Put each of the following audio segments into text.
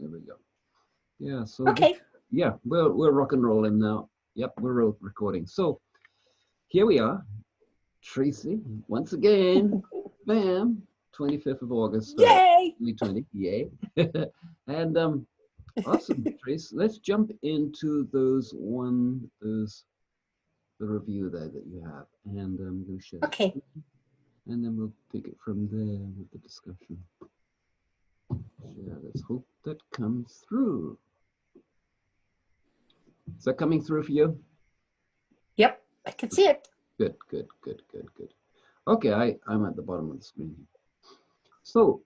There we go. Yeah, so Okay. yeah, we're rock and rolling now. Yep, we're recording. So here we are, Tracy, once again. Bam, 25th of August, Yay! 2020. Yay. And awesome, Trace. Let's jump into the review there that you have, and I'm going to share the Okay. screen, and then we'll take it from there with the discussion. Yeah, let's hope that comes through. Is that coming through for you? Yep, I can see it. Good, good, good, good, good. Okay, I'm at the bottom of the screen. So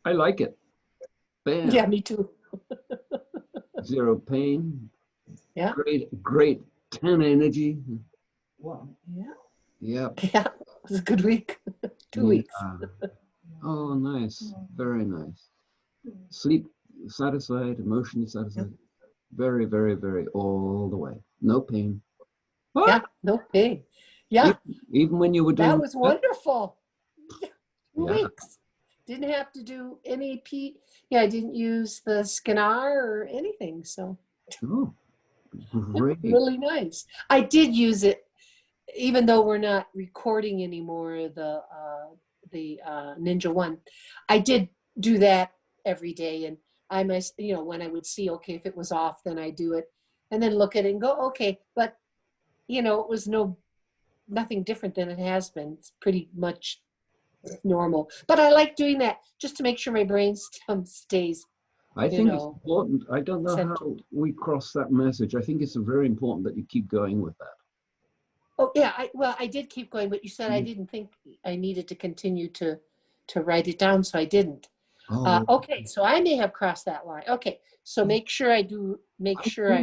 I like it. Bam. Yeah, me too. Zero pain. Yeah. Great 10 energy. Wow. Yeah. Yep. Yeah, it was a good week. 2 weeks. Oh, nice. Very nice. Sleep satisfied, emotionally satisfied. Very, very, very all the way. No pain. What? Yeah, no pain. Yeah. Even when you were doing that was wonderful. 2 yeah. weeks. Didn't have to do any I didn't use the Scanner or anything. So oh, great. Really nice. I did use it, even though we're not recording anymore, the Ninja One. I did do that every day, and I must, when I would see, okay, if it was off, then I do it, and then look at it and go, okay. But it was nothing different than it has been. It's pretty much normal. But I like doing that just to make sure my brain stays. I think it's important. I don't know how we cross that message. I think it's very important that you keep going with that. Oh yeah, I did keep going, but you said I didn't think I needed to continue to write it down, so I didn't. Oh. Okay, so I may have crossed that line. Okay, so make sure I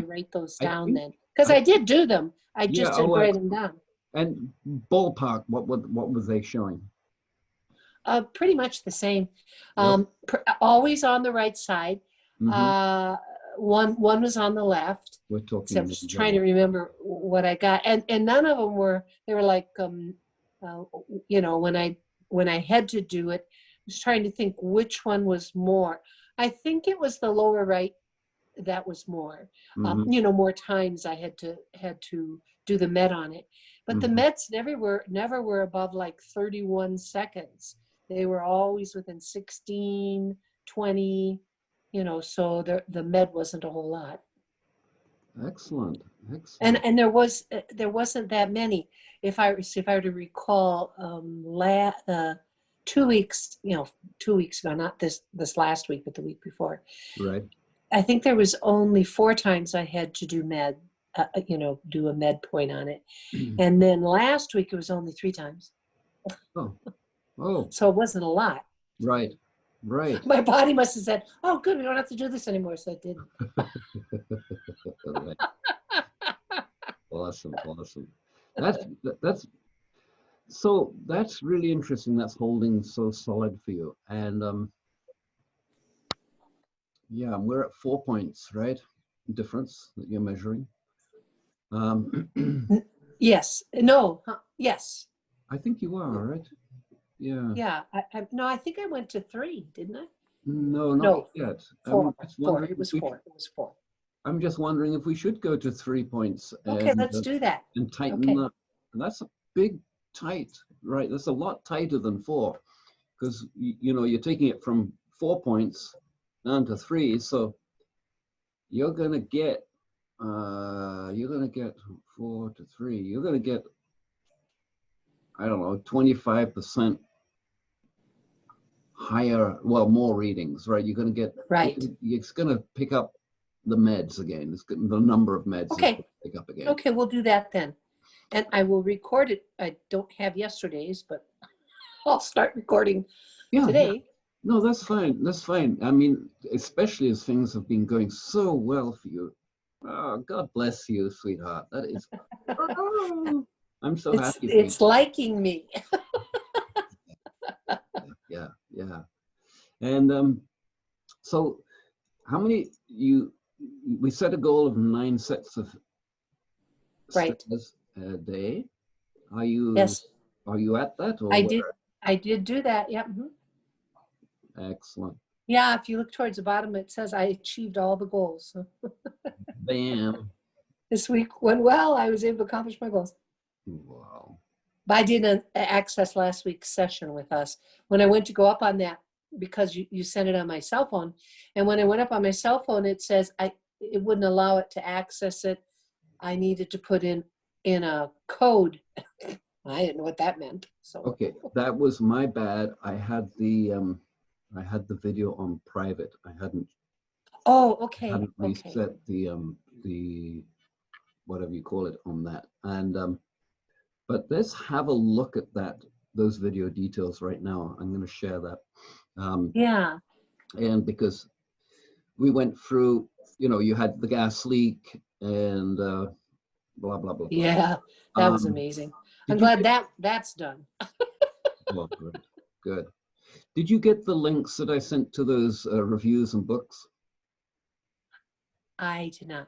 write those down then, because I did do them. I just didn't write them down. And ballpark, what was they showing? Pretty much the same. Always on the right side. One was on the left. We're talking. So I'm just trying to remember what I got, and none of them were. They were like, when I had to do it, I was trying to think which one was more. I think it was the lower right that was more. More times I had to do the med on it, but the meds never were above like 31 seconds. They were always within 16, 20. So the med wasn't a whole lot. Excellent. And there wasn't that many. If I were to recall, 2 weeks, 2 weeks ago, not this last week, but the week before. Right. I think there was only 4 times I had to do med, do a med point on it, and then last week it was only 3 times. Oh. So it wasn't a lot. Right. My body must have said, "Oh, good, we don't have to do this anymore," so it didn't. Right. Awesome. That's really interesting. That's holding so solid for you. And yeah, we're at 4 points, right? Difference that you're measuring. Yes. No. Yes. I think you are, right? Yeah. Yeah. I think I went to 3, didn't I? No, not yet. 4. It was 4. It was 4. I'm just wondering if we should go to 3 points. Okay, let's do that. And tighten up. And that's a big tight, right? That's a lot tighter than 4, because you're taking it from 4 points down to 3. So you're gonna get 4 to 3. You're gonna get, I don't know, 25% higher, more readings, right? You're going to get, it's going to pick up the meds again. It's the number of meds okay. Pick up again. Okay, we'll do that then. And I will record it. I don't have yesterday's, but I'll start recording today. Yeah. No, that's fine. That's fine. I mean, especially as things have been going so well for you. Oh, God bless you, sweetheart. That is, I'm so happy. It's liking me. Yeah. And so how many we set a goal of 9 sets of stairs a day. Are you Are you at that? Or I did do that. Yep. Excellent. Yeah, if you look towards the bottom, it says I achieved all the goals. Bam. This week went well. I was able to accomplish my goals. Wow. But I didn't access last week's session with us. When I went to go up on that, because you sent it on my cell phone, and when I went up on my cell phone, it says it wouldn't allow it to access it. I needed to put in a code. I didn't know what that meant. So Okay, that was my bad. I had the video on private. I hadn't okay. reset the whatever you call it on that. And but let's have a look at those video details right now. I'm going to share that. Yeah. And because we went through, you had the gas leak and blah blah blah blah. Yeah, that was amazing. I'm glad that's done. Oh, good. Did you get the links that I sent to those reviews and books? I did not.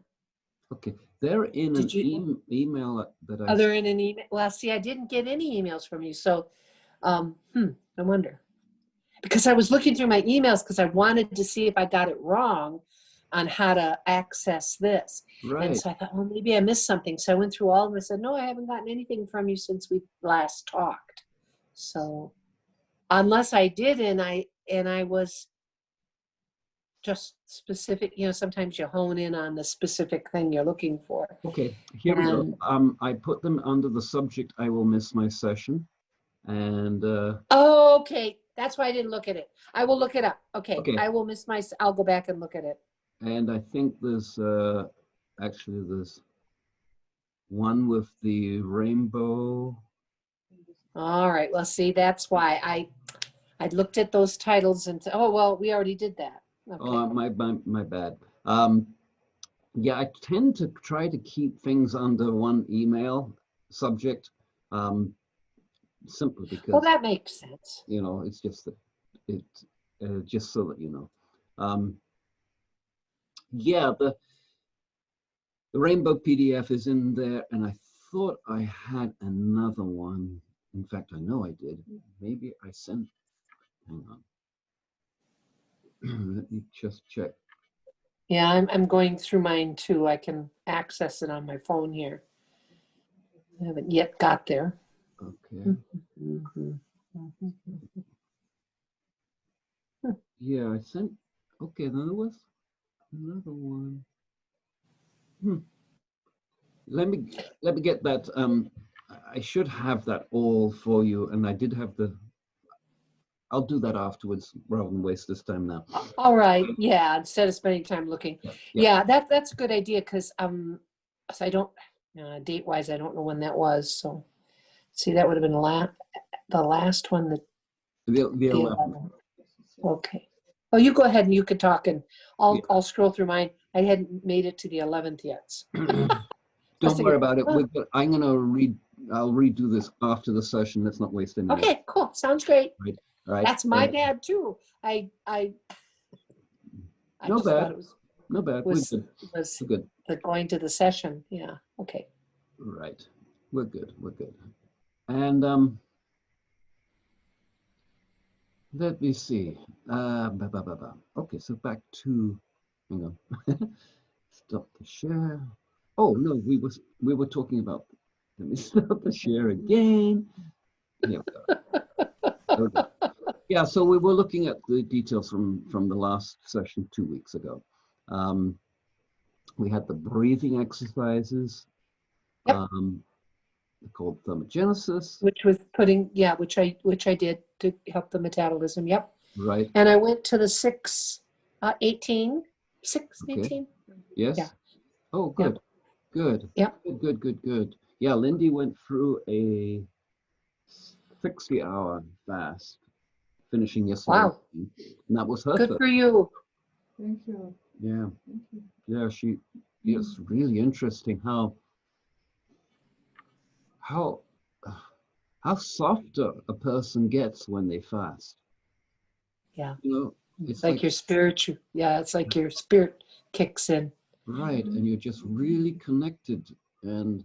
Okay, they're in Did an email that I. Oh, they're in an email. Well, see, I didn't get any emails from you, so I wonder. Because I was looking through my emails because I wanted to see if I got it wrong on how to access this. Right. And so I thought, well, maybe I missed something. So I went through all of them and said, no, I haven't gotten anything from you since we last talked. So unless I did, and I was just specific, sometimes you hone in on the specific thing you're looking for. Okay, here we go. I put them under the subject, I will miss my session. And okay, that's why I didn't look at it. I will look it up. Okay. I will I'll go back and look at it. And I think there's actually there's one with the rainbow. All right, well, see, that's why I looked at those titles and said, oh, well, we already did that. Okay. Oh, my bad. Yeah, I tend to try to keep things under one email subject, simply because. Well, that makes sense. It's just that just so that you know. Yeah, the rainbow PDF is in there, and I thought I had another one. In fact, I know I did. Maybe I sent. Hang on. Let me just check. Yeah, I'm going through mine too. I can access it on my phone here. I haven't yet got there. Okay. Yeah, I sent. Okay, then there was another one. Let me get that. I should have that all for you, and I did have the. I'll do that afterwards rather than waste this time now. All right. Yeah. Instead of spending time looking. Yeah, that's a good idea because so I don't date wise I don't know when that was. So see, that would have been the last one that the 11th. Okay. Oh, you go ahead and you could talk, and I'll scroll through mine. I hadn't made it to the 11th yet. So. Don't worry about it. I'm gonna I'll redo this after the session. Let's not waste any. Okay, cool. Sounds great. Right. That's my bad too. I no just bad. Thought it was, no bad. Was We're good. The going to the session. Yeah. Okay. Right. We're good. And let me see. Okay, so back to. Hang on. Stop the share. Oh no, we were talking about. Let me stop the share again. Here we go. Okay. Yeah, so we were looking at the details from the last session 2 weeks ago. We had the breathing exercises, called thermogenesis, which was which I did to help the metabolism. Yep. Right. And I went to the 6:18. Yes. Yeah. Oh, good. Good. Yep. Good. Yeah, Linde went through a 60-hour fast, finishing yesterday. Wow. And that was her. Good for you. Thank you. Yeah. Thank you. Yeah, it's really interesting how soft a person gets when they fast. Yeah. It's like your spiritual. Yeah, it's like your spirit kicks in. Right, and you're just really connected and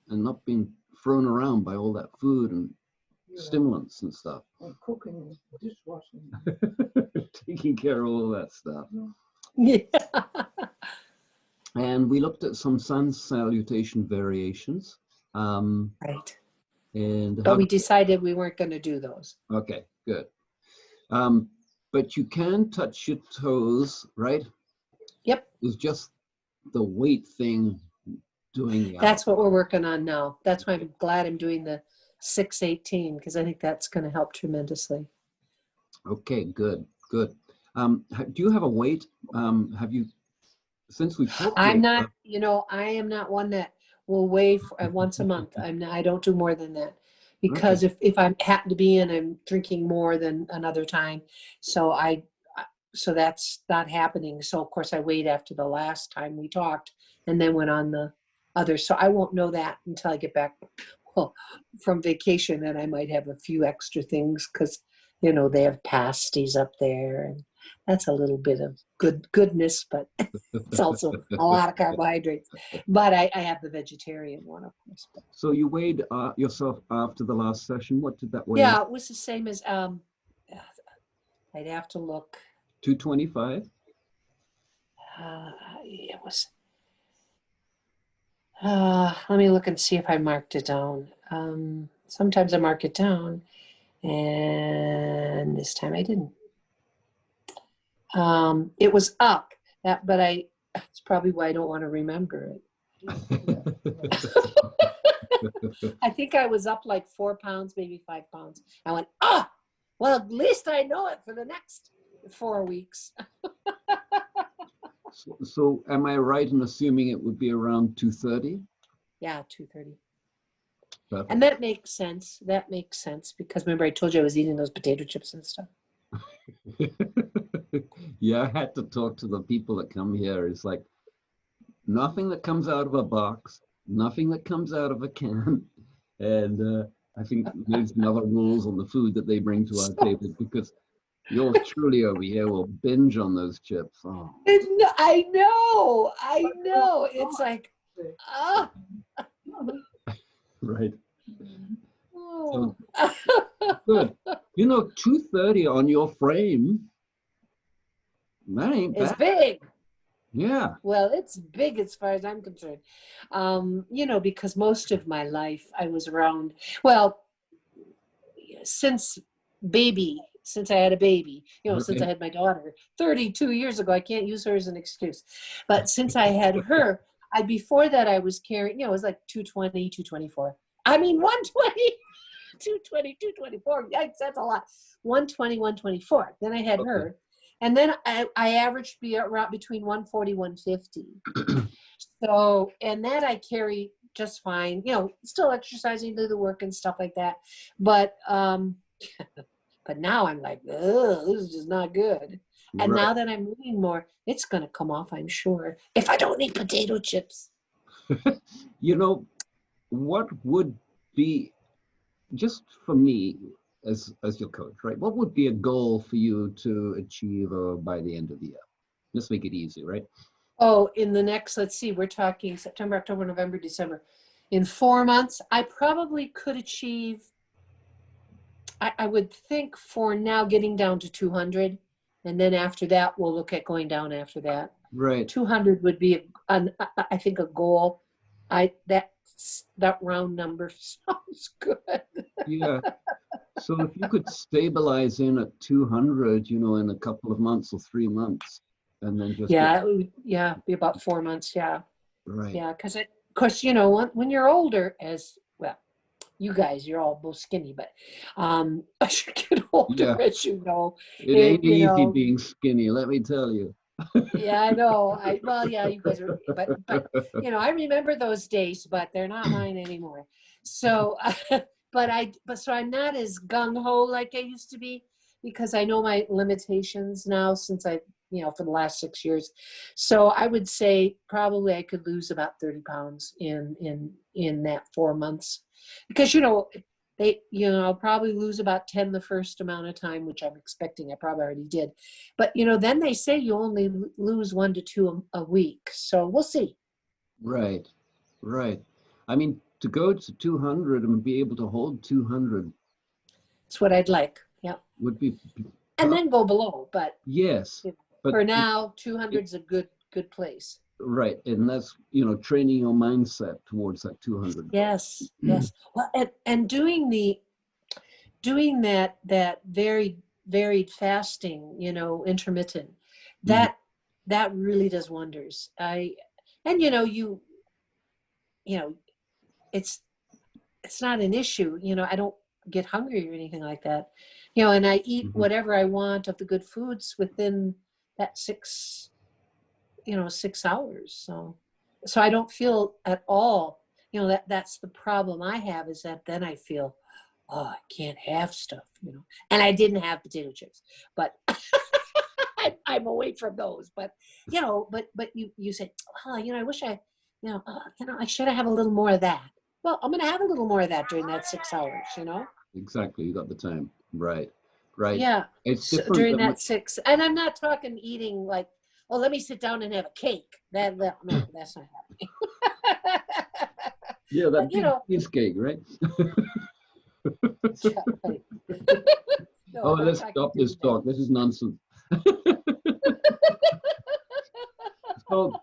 not being thrown around by all that food and stimulants and stuff. And cooking and dishwashing. taking care of all that stuff. Yeah. And we looked at some sun salutation variations. Right. And But we decided we weren't going to do those. okay, good. But you can touch your toes, right? Yep. It's just the weight thing doing the That's what we're working on now. That's why I'm glad I'm doing the 618, because I think that's going to help tremendously. Okay, good, good. Do you have a weight? Have you, since we talked? I'm not, I am not one that will weigh once a month. I don't do more than that, because Okay. if I happen to be in, I'm drinking more than another time. So so that's not happening. So of course I weighed after the last time we talked and then went on the others. So I won't know that until I get back from vacation, and I might have a few extra things because, they have pasties up there, and that's a little bit of goodness, but it's also a lot of carbohydrates. But I have the vegetarian one, of course. So you weighed yourself after the last session. What did that weigh? Yeah, it was the same as, I'd have to look. 225? It was, let me look and see if I marked it down. Sometimes I mark it down, and this time I didn't. It was up, but it's probably why I don't want to remember it. I think I was up like 4 pounds, maybe 5 pounds. I went, well, at least I know it for the next 4 weeks. So am I right in assuming it would be around 230? Yeah, 230. Perfect. And that makes sense. That makes sense, because remember I told you I was eating those potato chips and stuff. Yeah, I had to talk to the people that come here. It's like nothing that comes out of a box, nothing that comes out of a can. And I think there's another rules on the food that they bring to our table, because yours truly over here will binge on those chips. Oh. I know. It's like, Right. Oh. So, good. 230 on your frame. That ain't bad. It's big. Yeah. Well, it's big as far as I'm concerned. Because most of my life I was around, well, since I had a baby, since I had my daughter 32 years ago. I can't use her as an excuse. But since I had her, before that I was carrying, it was like 220, 224. I mean, 120, 220, 224. Yikes, that's a lot. 120, 124. Then I had her. And then I averaged around between 140, 150. So, and that I carry just fine, still exercising, do the work and stuff like that. But, but now I'm like, this is just not good. And now that I'm moving more, it's going to come off, I'm sure, if I don't eat potato chips. What would be, just for me as your coach, right? What would be a goal for you to achieve by the end of the year? Let's make it easy, right? Oh, in the next, let's see, we're talking September, October, November, December. In 4 months, I probably could achieve, I would think for now, getting down to 200. And then after that, we'll look at going down after that. Right. 200 would be, I think, a goal. That round number sounds good. Yeah. So if you could stabilize in at 200, in a couple of months or 3 months, and then just be about 4 months. Yeah. Right. Yeah, because of course, when you're older, as well, you guys, you're all both skinny, but as you get older, as you know, it ain't easy being skinny, let me tell you. Yeah, I know. You guys are, but I remember those days, but they're not mine anymore. So, so I'm not as gung ho like I used to be, because I know my limitations now since for the last 6 years. So I would say probably I could lose about 30 pounds in that 4 months, because I'll probably lose about 10 the first amount of time, which I'm expecting. I probably already did. But, then they say you only lose 1 to 2 a week. So we'll see. Right. I mean, to go to 200 and be able to hold 200. That's what I'd like. Yeah. Would be and then go below. But yes, you know, but for now, 200 is a good place. right, and that's, you know, training your mindset towards that 200 goal. Yes, yes. Well, and doing that very varied fasting, you know, intermittent, Mhm. that really does wonders. And you know, it's not an issue. You know, I don't get hungry or anything like that. You know, and I eat Mhm. whatever I want of the good foods within that 6 hours. So I don't feel at all, you know, that's the problem I have, is that then I feel, oh, I can't have stuff, you know. And I didn't have potato chips, but I'm away from those. But you know, but you say, oh, you know, I wish I should have a little more of that. Well, I'm going to have a little more of that during that 6 hours, you know. Exactly, you got the time. Right, right. Yeah, It's so different during than what, that 6, and I'm not talking eating like, oh, let me sit down and have a cake. No, that's not happening. yeah, that But you big know, cheesecake, right? yeah, right. No, Oh, I'm not let's talking stop this doing that. talk. This is nonsense. So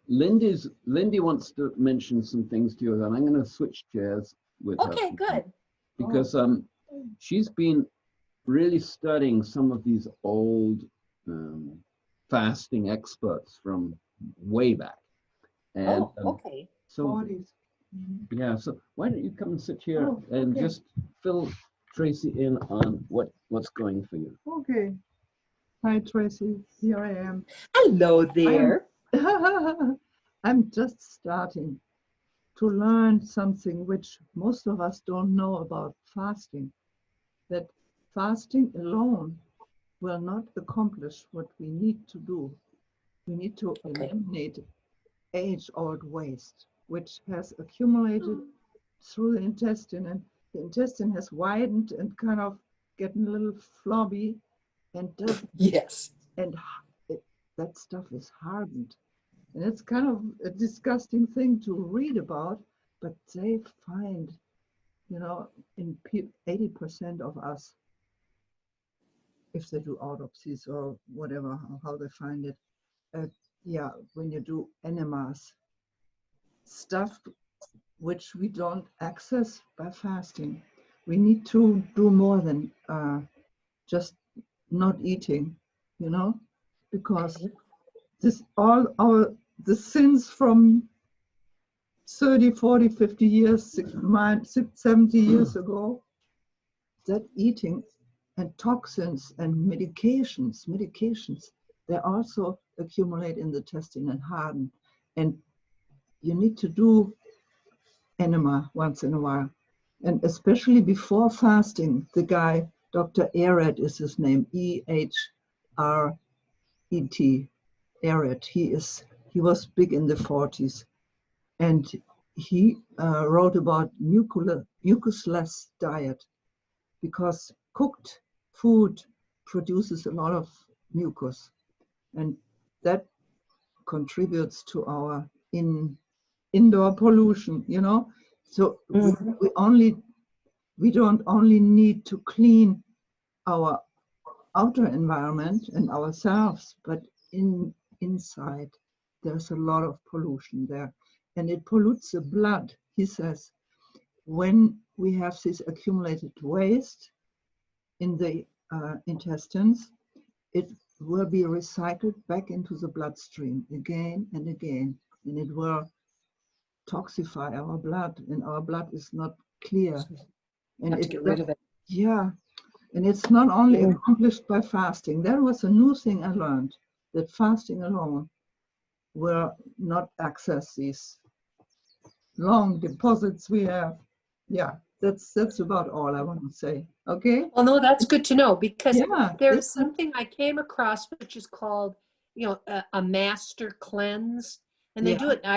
Lindy wants to mention some things to you, and I'm going to switch chairs with her Okay, good. because she's been really studying some of these old um, fasting experts from way back, and Oh, okay. so 40s. yeah. So why don't you come and sit here Oh, and okay. just fill Tracy in on what's going for you. Okay. Hi, Tracy. Here I am. Hello I'm there. I'm just starting to learn something which most of us don't know about fasting. That fasting alone will not accomplish what we need to do. We need to Okay. eliminate age-old waste, which has accumulated through the intestine, and the intestine has widened and kind of getting a little flabby, and does Yes. and that stuff is hardened. And it's kind of a disgusting thing to read about, but they find, you know, in 80% of us, if they do autopsies or whatever, how they find it, yeah, when you do enemas, stuff which we don't access by fasting. We need to do more than just not eating, you know, because Okay. this all our the sins from 30, 40, 50 years, 70 years ago, that eating and toxins and medications, they also accumulate in the intestine and harden. And you need to do enema once in a while. And especially before fasting, the guy, Dr. Ehret is his name, Ehret, Ehret. He was big in the 40s, and he wrote about mucusless diet, because cooked food produces a lot of mucus, and that contributes to our indoor pollution, you know. So Mhm. we don't only need to clean our outer environment and ourselves, but inside there's a lot of pollution there, and it pollutes the blood. He says when we have this accumulated waste in the intestines, it will be recycled back into the bloodstream again and again, and it will toxify our blood, and our blood is not clear. And Have to get rid of it. yeah, and it's not only Mm. accomplished by fasting. That was a new thing I learned, that fasting alone will not access these long deposits we have. Yeah, that's about all I want to say. Okay? Well, no, that's good to know, because Yeah, there is something I came across which is called, a master cleanse, and they yeah. do it in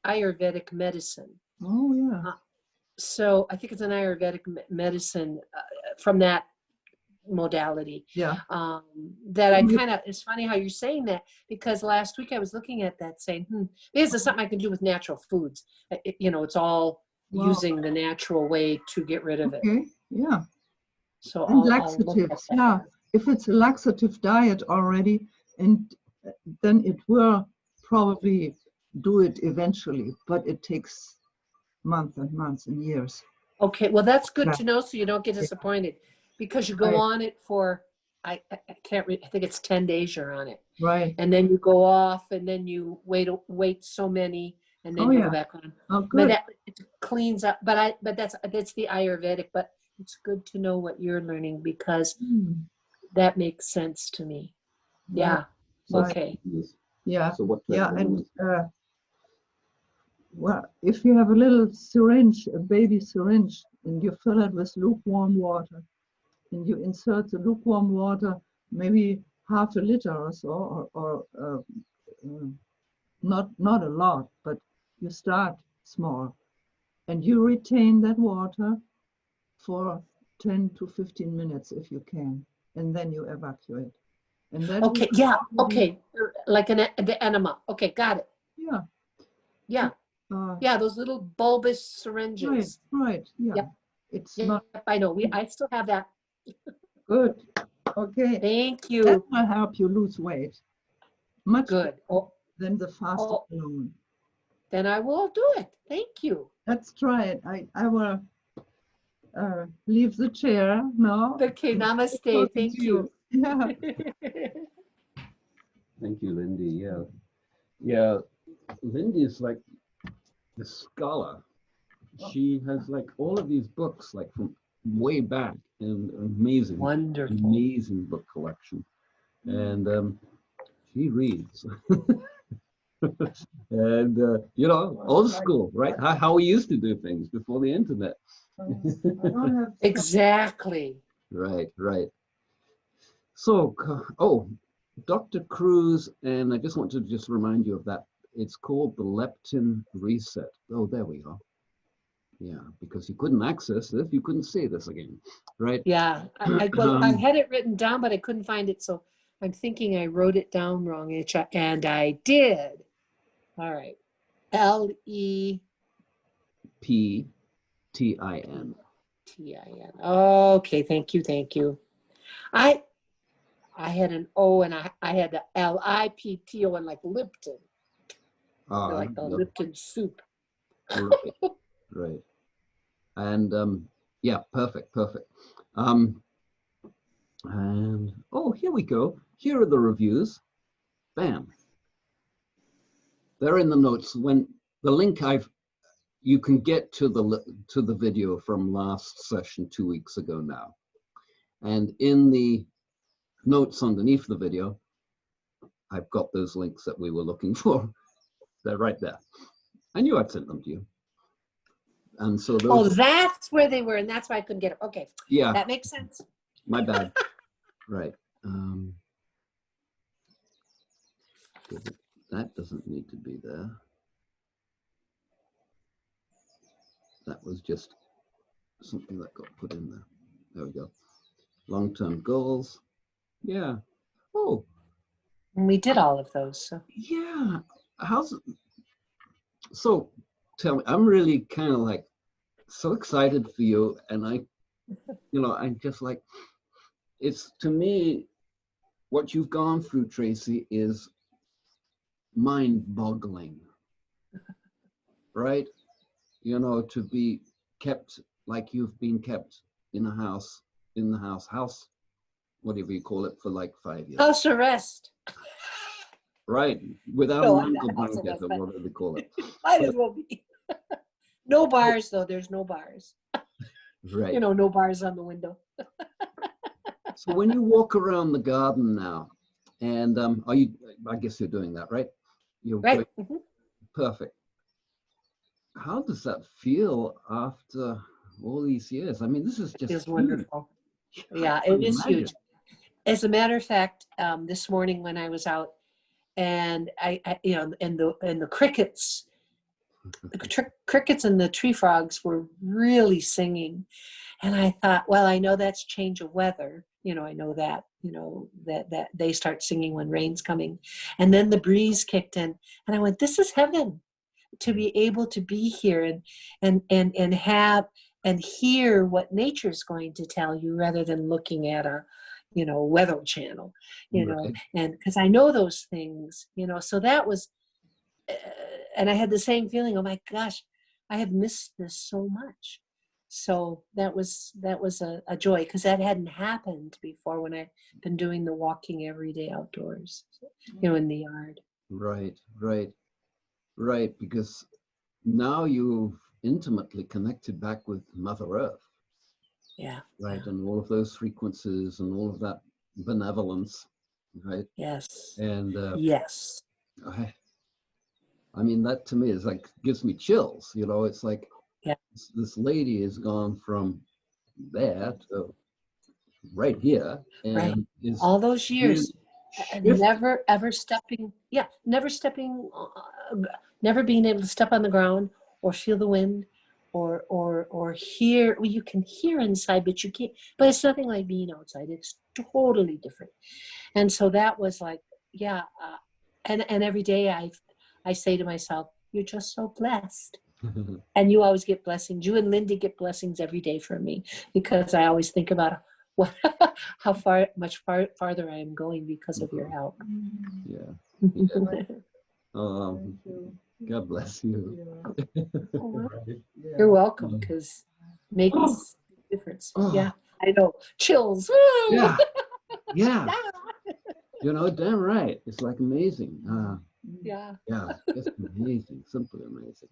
Ayurvedic medicine. Oh, yeah. So I think it's an Ayurvedic medicine from that modality. Yeah. That I kind of, it's funny how you're saying that, because last week I was looking at that saying, this is something I can do with natural foods. It's all Wow. using the natural way to get rid of it. Okay. Yeah. So And I'll look at laxatives, that. yeah. If it's a laxative diet already, and then it will probably do it eventually, but it takes months and months and years. Okay, well, that's good Yeah. to know so you don't get disappointed because you go Right. on it for, I can't read, I think it's 10 days you're on it. Right. And then you go off and then you wait so many and then Oh, you yeah. go back on. Oh, But good. that it cleans up, but that's the Ayurvedic, but it's good to know what you're learning because Hmm. that makes sense to me. Yeah. So, Okay. Yeah. so what Yeah. type And of- well, if you have a little syringe, a baby syringe, and you fill it with lukewarm water, and you insert the lukewarm water, maybe half a liter or so, or not a lot, but you start small, and you retain that water for 10 to 15 minutes if you can, and then you evacuate. And that Okay. will Yeah. already- Okay. Like the enema. Okay. Got it. Yeah. Yeah. Uh, Yeah. Those little bulbous right. syringes. Right. Yeah. Yep. It's Yep. not I know. I still have that. good. Okay. Thank That you. will help you lose weight much Good. Oh, than the fasting oh, alone. then I will do it. Thank you. Let's try it. I will leave the chair now. Okay. Namaste. Talking Thank to you. Yeah. Thank you, Linde. Yeah. Yeah. Linde is like the scholar. She has like all of these books like from way back and Wonderful. amazing book collection. And she reads. And you know, old school, right? How we used to do things before the internet. I don't have Exactly. Right, right. So, Dr. Cruz, and I just want to just remind you of that. It's called the leptin reset. Oh, there we are. Yeah, because you couldn't access this, you couldn't see this again, right? Yeah. I had it written down, but I couldn't find it. So I'm thinking I wrote it down wrong, and I did. All right. LEPTIN. PTIN. Okay. Thank you. Thank you. I had an O and I had the LIPTO and like Lipton. Like the Yep, Lipton soup. right, right. And yeah, perfect. And oh, here we go. Here are the reviews. Bam. They're in the notes. When the link you can get to the video from last session 2 weeks ago now. And in the notes underneath the video, I've got those links that we were looking for. They're right there. I knew I'd sent them to you. And so those. Oh, that's where they were, and that's why I couldn't get it. Okay. Yeah. That makes sense. My bad. Right. That doesn't need to be there. That was just something that got put in there. There we go. Long-term goals. Yeah. Oh, And we did all of those. So. yeah. So tell me, I'm really kind of like so excited for you. And I'm just like, it's to me, what you've gone through, Tracy, is mind-boggling, right? To be kept like you've been kept in the house, whatever you call it, for like 5 years. House arrest. Right, without No, an ankle not house blanket arrest, or but- whatever they call it. Might as well be. No bars, though. There's no bars. Right. No bars on the window. So when you walk around the garden now, and I guess you're doing that, right? You're Right. Perfect. How does that feel after all these years? I mean, this is just It's huge. wonderful. Yeah, I can't it is imagine. huge. As a matter of fact, this morning when I was out, and and the crickets, crickets and the tree frogs were really singing, and I thought, well, I know that's change of weather. I know that. That they start singing when rain's coming, and then the breeze kicked in, and I went, this is heaven. To be able to be here and have and hear what nature's going to tell you rather than looking at a, weather channel, Right. and because I know those things, so that was, and I had the same feeling, oh my gosh, I have missed this so much. So that was a joy, because that hadn't happened before when I've been doing the walking every day outdoors, in the yard. Right, right, right. Because now you've intimately connected back with Mother Earth, Yeah. right? And all of those frequencies and all of that benevolence, right? Yes. And Yes. I mean, that to me is like, gives me chills, it's like Yeah. this lady has gone from there to right here Right. and is All those really years, shift. never ever stepping, never being able to step on the ground or feel the wind or hear. Well, you can hear inside, but you can't. But it's nothing like being outside. It's totally different. And so that was like, yeah. And every day I say to myself, you're just so blessed. And you always get blessings. You and Linde get blessings every day from me, because I always think about what, how farther I am going because of your help. Yeah. Thank you. God bless you. Yeah. Right. You're welcome, because makes a difference. Oh. Yeah, I know. Chills. Yeah. Yeah. Yeah. Damn right. It's like amazing. Yeah. Yeah, just amazing, simply amazing.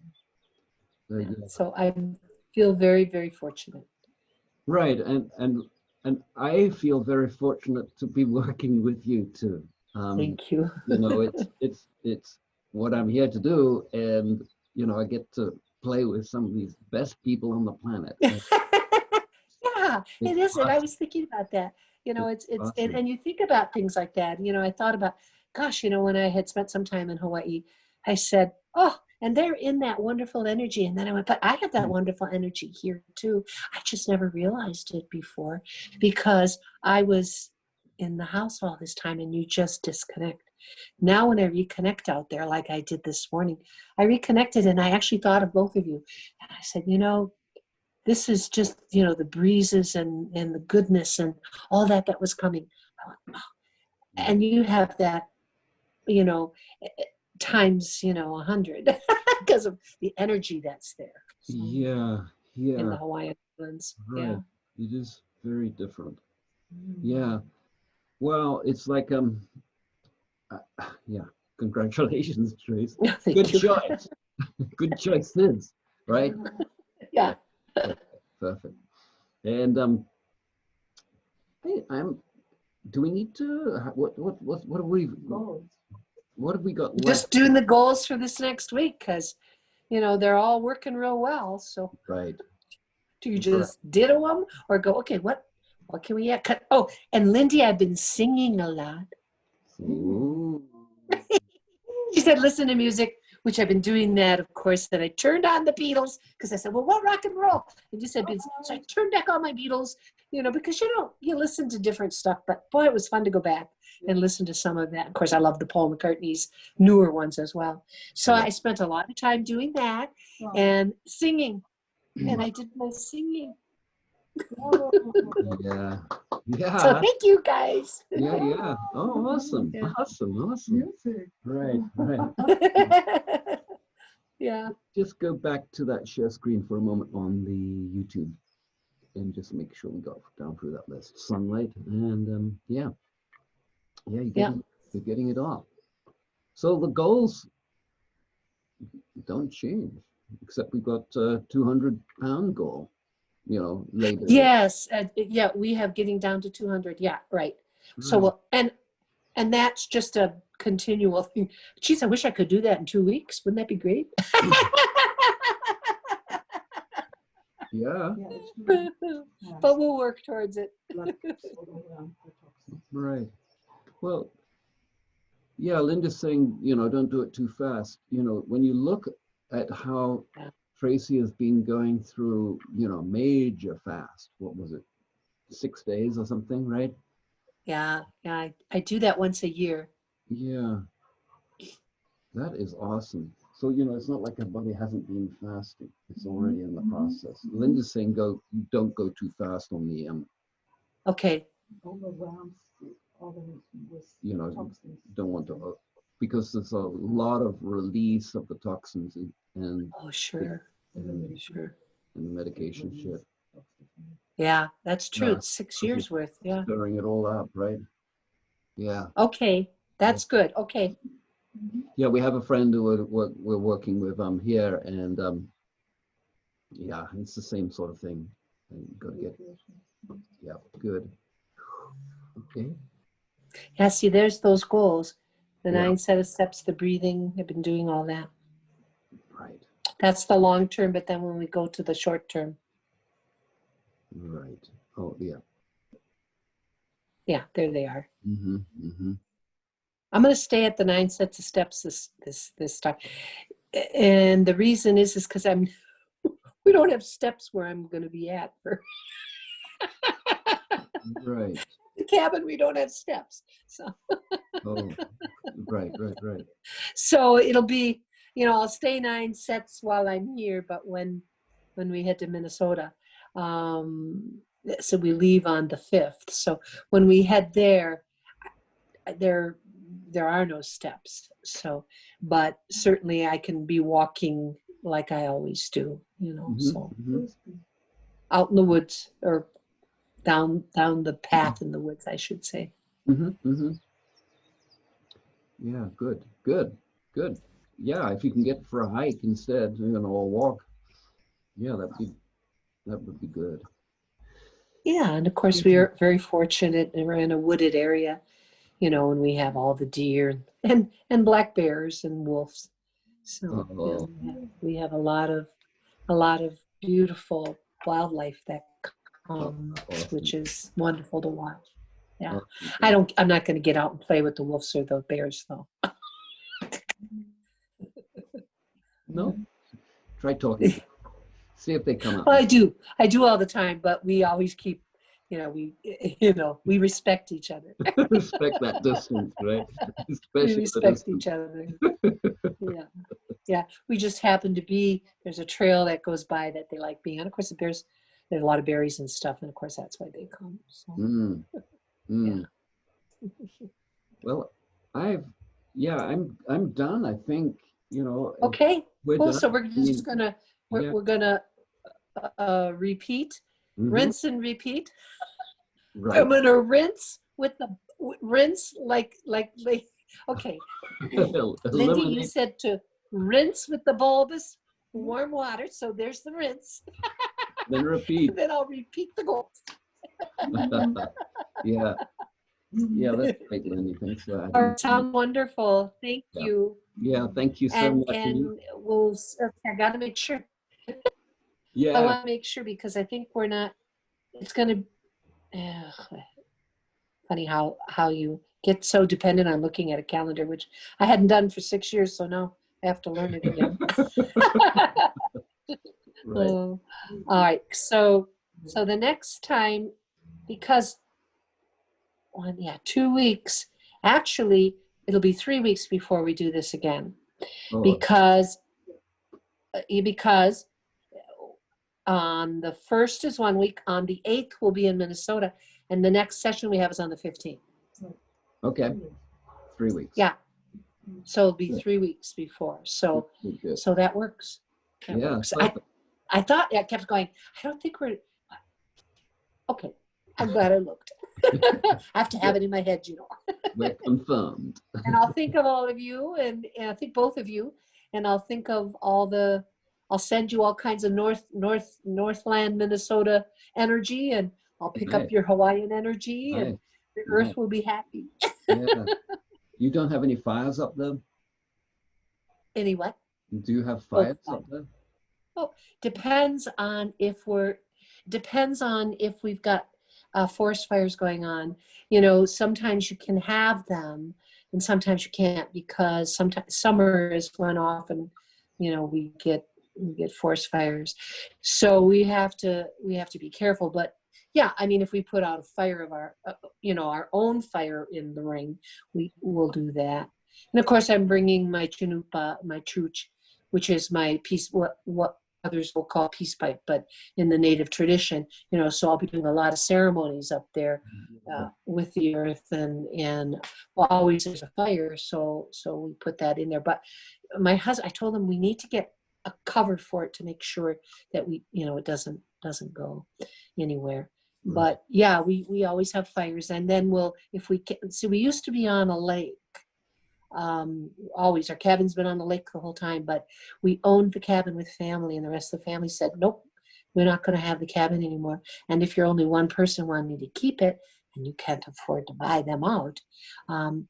Very Yeah. good. So I feel very, very fortunate. Right, and I feel very fortunate to be working with you too. Thank you. It's what I'm here to do, and I get to play with some of these best people on the planet. Yeah, it It's is. And I awesome. was thinking about that. It's awesome. And you think about things like that. I thought about, gosh, when I had spent some time in Hawaii, I said, oh, and they're in that wonderful energy. And then I went, but I have that wonderful energy here too. I just never realized it before, because I was in the house all this time, and you just disconnect. Now, when I reconnect out there, like I did this morning, I reconnected and I actually thought of both of you. And I said, this is just, the breezes and the goodness and all that was coming. I went, oh. And you have that, you know, times, 100 because of the energy that's there. So, Yeah, in yeah, the Hawaiian Islands. Yeah. right. It is very different. Yeah. Well, it's like yeah. Congratulations, Trace. Good Thank you. choice. Good choices, right? Yeah. Perfect. Perfect. And hey, do we need to? What have we got left? Just doing the goals for this next week, because, they're all working real well. So Right. do you just ditto them or go, okay, what can we add? Oh, and Linde, I've been singing a lot. Ooh. She said, listen to music, which I've been doing that, of course. Then I turned on the Beatles, because I said, well, what rock and roll? And you said Beatles. So I turned back on my Beatles, because you listen to different stuff. But boy, it was fun to go back and listen to some of that. Of course, I love the Paul McCartney's newer ones as well. So I spent a lot of time doing that and singing. And I did my singing. Yeah. So Yeah. thank you, guys. Yeah. Yeah. Oh, awesome. Yeah. Awesome. Awesome. Right. Right. Yeah. Just go back to that share screen for a moment on the YouTube, and just make sure we got down through that list. Sunlight, and yeah, you're getting it all. So the goals don't change, except we've got a 200-pound goal, later. Yes. Yeah, we have getting down to 200. Yeah, right. So, well, and that's just a continual thing. Geez, I wish I could do that in 2 weeks. Wouldn't that be great? Yeah. But we'll work towards it. Right. Well, yeah, Linda's saying, don't do it too fast. When you look at how Tracy has been going through, major fast, what was it, 6 days or something, right? Yeah, I do that once a year. Yeah, that is awesome. So, it's not like her body hasn't been fasting. It's already in the process. Linda's saying don't go too fast on the, Okay. Overwhelms the organism with toxins. don't want to, because there's a lot of release of the toxins and Oh, sure. and Sure. the medication shit. Yeah, that's true. Yeah. It's 6 years worth. Yeah. Stirring it all up, right? Yeah. Okay. That's good. Okay. Yeah, we have a friend who we're working with here, and yeah, it's the same sort of thing. And got to get, yeah, good. Okay. Yeah, see, there's those goals. The Yeah. 9 set of steps, the breathing. I've been doing all that. Right. That's the long term, but then when we go to the short term. Right. Oh, yeah. Yeah, there they are. Mm-hmm. Mm-hmm. I'm going to stay at the 9 sets of steps this time. And the reason is because we don't have steps where I'm going to be at for Right. the cabin. We don't have steps. So, Oh, right. so it'll be, I'll stay 9 sets while I'm here, but when we head to Minnesota, so we leave on the 5th. So when we head there are no steps. So, but certainly I can be walking like I always do, so out in the woods or down the path in the woods, I should say. Yeah, good. Yeah, if you can get for a hike instead, or walk, yeah, that would be good. Yeah, and of course we are very fortunate, and we're in a wooded area, and we have all the deer and black bears and wolves. So we have a lot of beautiful wildlife that comes, Awesome. which is wonderful to watch. Yeah, Awesome. I'm not going to get out and play with the wolves or the bears though. No, try talking. See if they come up. Well, I do all the time, but we always keep, we respect each other. Respect that distance, right? We Especially the respect distance. each other. Yeah. We just happen to be, there's a trail that goes by that they like being on. Of course, there's a lot of berries and stuff, and of course that's why they come. So. Yeah. Well, I'm done. I think, Okay. we're Cool. done. So we're just gonna yeah. we're gonna repeat, rinse and repeat. Right. I'm gonna rinse with the rinse like okay. Lindy, you said to rinse with the bulbous warm water, so there's the rinse. Then repeat. Then I'll repeat the goals. Yeah, that's great, Lindy. Thanks for having me. Sound wonderful. Thank you. Yeah, thank you so much. And we'll. I got to make sure. Yeah. I want to make sure because I think we're not. It's gonna. Funny how you get so dependent on looking at a calendar, which I hadn't done for 6 years, so now I have to learn it again. Right. All right. So the next time, because 2 weeks. Actually, it'll be 3 weeks before we do this again, because on the 1st is 1 week. On the 8th, we'll be in Minnesota, and the next session we have is on the 15th. Okay. 3 weeks. Yeah. So it'll be 3 weeks before. So that works. That works. I thought, I kept going, I don't think we're, okay. I'm glad I looked. I have to have it in my head, We're confirmed. And I'll think of all of you, and I think both of you, and I'll think of I'll send you all kinds of Northland, Minnesota energy, and I'll pick up your Hawaiian energy, and the earth will be happy. Yeah. You don't have any fires up there? Any what? Do you have fires up there? Oh, depends on if we've got forest fires going on. Sometimes you can have them and sometimes you can't, because sometimes summer is when often, we get forest fires. So we have to be careful. But yeah, I mean, if we put out a fire of our, our own fire in the ring, we will do that. And of course, I'm bringing my chanupa, my chooch, which is my peace, what others will call peace pipe, but in the native tradition, so I'll be doing a lot of ceremonies up there with the earth, and well, always there's a fire, so we put that in there. But my husband, I told him we need to get a cover for it to make sure that it doesn't go anywhere. But yeah, we always have fires, and then if we can, we used to be on a lake. Always, our cabin's been on the lake the whole time, but we owned the cabin with family, and the rest of the family said, nope, we're not going to have the cabin anymore. And if you're only one person wanting to keep it, and you can't afford to buy them out,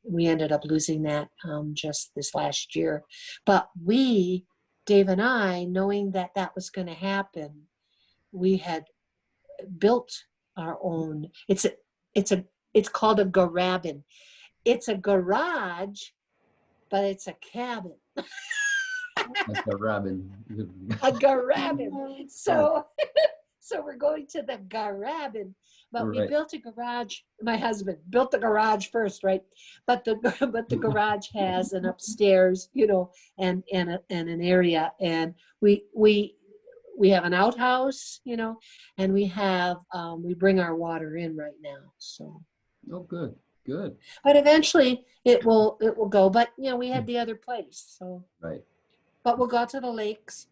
we ended up losing that just this last year. But Dave and I, knowing that was going to happen, we had built our own. It's called a garabin. It's a garage, but it's a cabin. A garabin. A garabin. So we're going to the garabin. But we built a garage. My husband built the garage first, right? But the garage has an upstairs, and an area, and we have an outhouse, and we bring our water in right now. So. Oh, good. Good. But eventually it will go. But we had the other place, so. Right. But we'll go out to the lakes.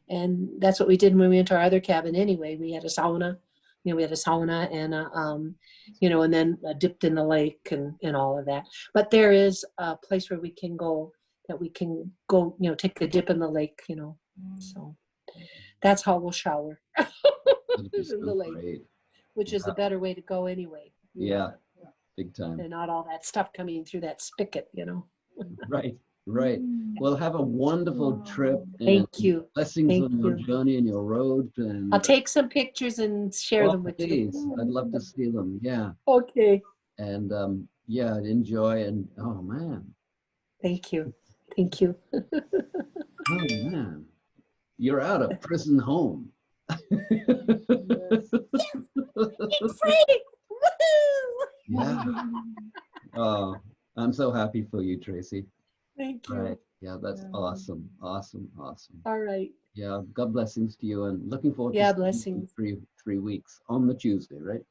And that's what we did when we went to our other cabin. Anyway, we had a sauna. And and then dipped in the lake and all of that. But there is a place where we can go, take a dip in the lake. So that's how we'll shower. In the lake. Great. Which is the better way to go anyway. Yeah, big time. And not all that stuff coming through that spigot, Right. Well, have a wonderful trip. And Thank you. Blessings on your journey and your road. And I'll take some pictures and share them with you. I'd love to see them. Yeah. Okay. And enjoy. And oh man. Thank you. Oh man, you're out of prison home. Exciting! Woohoo! Yeah. Oh, I'm so happy for you, Tracy. Thank you. Right. Yeah, that's awesome. All right. Yeah, God blessings to you, and looking forward to Yeah, seeing you blessings. in three weeks on the Tuesday, right?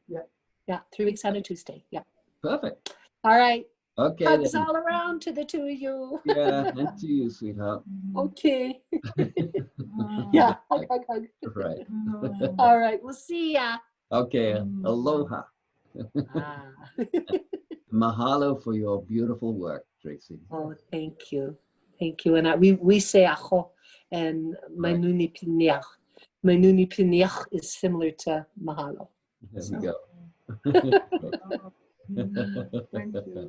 Yeah, 3 weeks on a Tuesday. Yeah. Perfect. All right. Okay. Hugs then. all around to the two of you. Yeah, and to you, sweetheart. Okay. Yeah. Hug. Right. All right. We'll see ya. Okay. Aloha. Ah. Mahalo for your beautiful work, Tracy. Oh, thank you. And we say aho, and mainuni piniach. Mainuni piniach is similar to mahalo. There we go. Thank you.